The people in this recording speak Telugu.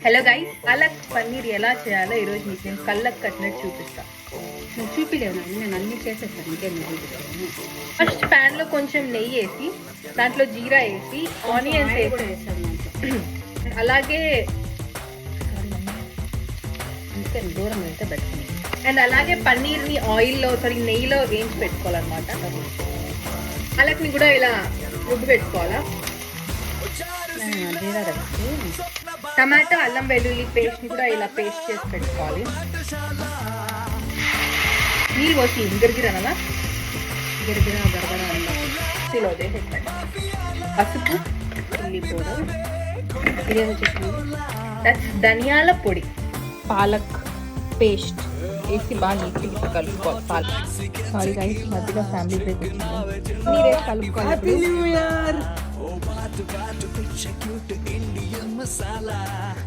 హలో గైస్, పాలక్ పన్నీర్ ఎలా చేయాలో ఈరోజు మీకు నేను కళ్ళకు కట్టినట్టు చూపిస్తా. నువ్వు చూపిలేవు, నేను అన్ని చేసేస్తాను. ఇంకేం ఫస్ట్ ప్యాన్లో కొంచెం నెయ్యి వేసి దాంట్లో జీరా వేసి ఆనియన్స్ వేసి అలాగే అందుకే దూరం వెళ్తే పెట్టుకుని అండ్ అలాగే పన్నీర్ని నెయ్యిలో వేయించి పెట్టుకోవాలన్నమాట. పాలక్ని కూడా ఇలా రుబ్బు పెట్టుకోవాలా. జీరా రచ్చి టమాటో అల్లం వెల్లుల్లి పేస్ట్ని కూడా ఇలా పేస్ట్ చేసి పెట్టుకోవాలి. నీళ్ళు పోసి గిరిగిరనలా గిరగిరా గరగరా సిలో చేసి పసుపు, చిల్లీ పౌడర్, బిర్యానీ చికెన్, ధనియాల పొడి, పాలక్ పేస్ట్ వేసి బాగా నీట్గా కలుపుకోవాలి. పాలక్ సారీ గైస్, మధ్యలో ఫ్యామిలీ బ్రేక్ వచ్చింది. మీరే కలుపుకోవాలి.